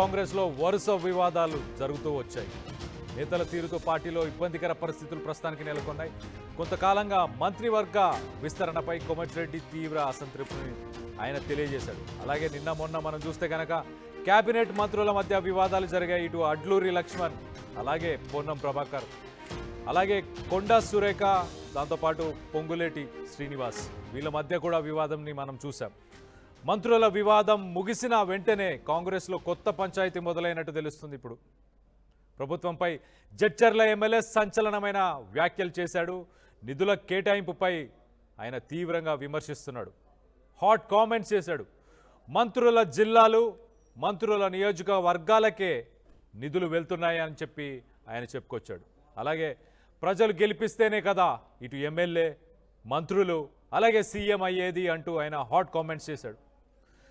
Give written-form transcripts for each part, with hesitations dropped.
కాంగ్రెస్లో వరుస వివాదాలు జరుగుతూ వచ్చాయి. నేతల తీరుతో పార్టీలో ఇబ్బందికర పరిస్థితులు ప్రస్తుతానికి నెలకొన్నాయి. కొంతకాలంగా మంత్రివర్గ విస్తరణపై కోమటిరెడ్డి తీవ్ర అసంతృప్తిని ఆయన తెలియజేశాడు. అలాగే నిన్న మొన్న మనం చూస్తే కనుక కేబినెట్ మంత్రుల మధ్య వివాదాలు జరిగాయి. ఇటు అడ్లూరి లక్ష్మణ్, అలాగే పొన్నం ప్రభాకర్, అలాగే కొండా సురేఖ, దాంతోపాటు పొంగులేటి శ్రీనివాస్, వీళ్ళ మధ్య కూడా వివాదంని మనం చూసాం. మంత్రుల వివాదం ముగిసిన వెంటనే కాంగ్రెస్లో కొత్త పంచాయతీ మొదలైనట్టు తెలుస్తుంది. ఇప్పుడు ప్రభుత్వంపై జడ్చర్ల ఎమ్మెల్యే సంచలనమైన వ్యాఖ్యలు చేశాడు. నిధుల కేటాయింపుపై ఆయన తీవ్రంగా విమర్శిస్తున్నాడు. హాట్ కామెంట్స్ చేశాడు. మంత్రుల జిల్లాలు, మంత్రుల నియోజకవర్గాలకే నిధులు వెళ్తున్నాయి అని చెప్పి ఆయన చెప్పుకొచ్చాడు. అలాగే ప్రజలు గెలిపిస్తేనే కదా ఇటు ఎమ్మెల్యే, మంత్రులు, అలాగే సీఎం అయ్యేది అంటూ ఆయన హాట్ కామెంట్స్ చేశాడు.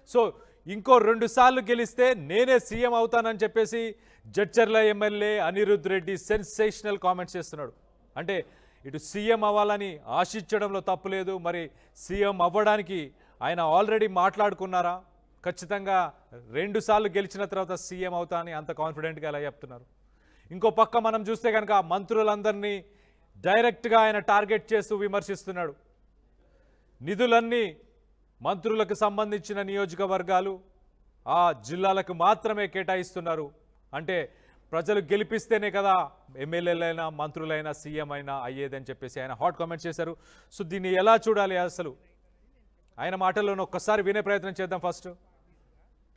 సో ఇంకో 2 సార్లు గెలిస్తే నేనే సీఎం అవుతానని చెప్పేసి Jadcherla MLA Anirudh Reddy sensational comments చేస్తున్నాడు. అంటే ఇటు సీఎం అవ్వాలని ఆశించడంలో తప్పులేదు, మరి సీఎం అవ్వడానికి ఆయన ఆల్రెడీ మాట్లాడుకున్నారా? ఖచ్చితంగా 2 సార్లు గెలిచిన తర్వాత సీఎం అవుతా అని అంత కాన్ఫిడెంట్గా ఎలా చెప్తున్నారు? ఇంకో పక్క మనం చూస్తే కనుక మంత్రులందరినీ డైరెక్ట్గా ఆయన టార్గెట్ చేస్తూ విమర్శిస్తున్నాడు. నిధులన్నీ మంత్రులకు సంబంధించిన నియోజకవర్గాలు, ఆ జిల్లాలకు మాత్రమే కేటాయిస్తున్నారు. అంటే ప్రజలు గెలిపిస్తేనే కదా ఎమ్మెల్యేలైనా, మంత్రులైనా, సీఎం అయినా అయ్యేదని చెప్పేసి ఆయన హాట్ కామెంట్స్ చేశారు. సో దీన్ని ఎలా చూడాలి? అసలు ఆయన మాటల్లోనే ఒక్కసారి వినే ప్రయత్నం చేద్దాం. ఫస్ట్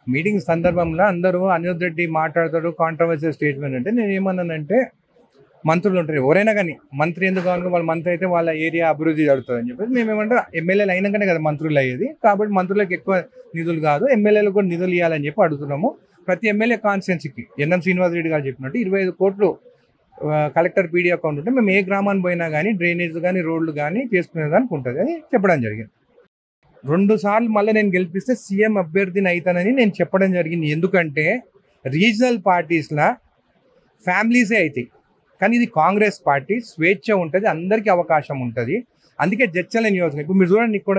మీటింగ్ సందర్భంలో అందరూ అనిరుద్ రెడ్డి మాట్లాడతాడు, కాంట్రవర్షియల్ స్టేట్మెంట్ అంటే నేను ఏమన్నానంటే, మంత్రులు ఉంటారు ఎవరైనా కానీ, మంత్రి ఎందుకు కావాలి, వాళ్ళ మంత్రి అయితే వాళ్ళ ఏరియా అభివృద్ధి జరుగుతుంది అని చెప్పేసి మేము ఏమంటే ఎమ్మెల్యేలు అయినాకనే కదా మంత్రులు అయ్యేది, కాబట్టి మంత్రులకు ఎక్కువ నిధులు కాదు, ఎమ్మెల్యేలకు కూడా నిధులు ఇవ్వాలని చెప్పి అడుగుతున్నాము. ప్రతి ఎమ్మెల్యే కాన్స్టిట్యున్సీకి ఎన్ఎం శ్రీనివాసరెడ్డి గారు చెప్పినట్టు 25 కోట్లు కలెక్టర్ పీడీ అకౌంట్ ఉంటే మేము ఏ గ్రామాన్ని పోయినా కానీ డ్రైనేజ్ కానీ రోడ్లు కానీ చేసుకునేదానికి ఉంటుంది అని చెప్పడం జరిగింది. 2 సార్లు మళ్ళీ నేను గెలిపిస్తే సీఎం అభ్యర్థిని అవుతానని నేను చెప్పడం జరిగింది. ఎందుకంటే రీజనల్ పార్టీస్లో ఫ్యామిలీసే అవుతాయి, కానీ ఇది కాంగ్రెస్ పార్టీ, స్వేచ్ఛ ఉంటుంది, అందరికీ అవకాశం ఉంటుంది. అందుకే జడ్చర్ల నియోజకవర్గం ఇప్పుడు మీరు చూడండి, ఇక్కడ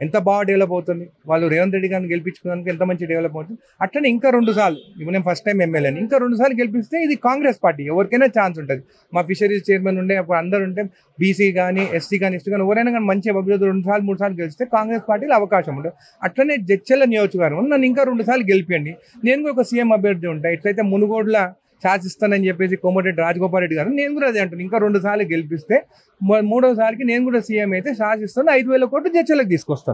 ఎంత బాగా డెవలప్ అవుతుంది. వాళ్ళు రేవంత్ రెడ్డి గారిని గెలిపించుకోవడానికి ఎంత మంచి డెవలప్ అవుతుంది. అట్లనే ఇంకా 2 సార్లు, ఇప్పుడు నేను ఫస్ట్ టైం ఎమ్మెల్యేని, ఇంకా 2 సార్లు గెలిపిస్తే ఇది కాంగ్రెస్ పార్టీ, ఎవరికైనా ఛాన్స్ ఉంటుంది. మా ఫిషరీస్ చైర్మన్ ఉండే అప్పుడు అందరూ ఉంటే, బీసీ కానీ, ఎస్సీ కానీ, ఎస్టీ కానీ ఎవరైనా కానీ మంచి అభివృద్ధి 2 సార్లు 3 సార్లు గెలిస్తే కాంగ్రెస్ పార్టీలో అవకాశం ఉంటుంది. అట్లనే జడ్చర్ల నియోజకవర్గం నన్ను ఇంకా 2 సార్లు గెలిపియండి, నేను కూడా ఒక సీఎం అభ్యర్థి ఉంటాను. ఇట్లయితే మునుగోడుల శాసిస్తానని చెప్పేసి కోమటిరెడ్డి రాజగోపాల్ రెడ్డి గారు, నేను కూడా అదే అంటాను, ఇంకా 2 సార్లు గెలిపిస్తే 3వ సారికి నేను కూడా సీఎం అయితే శాసిస్తాను, 5,000 కోట్లు జడ్చర్లకు తీసుకొస్తాను.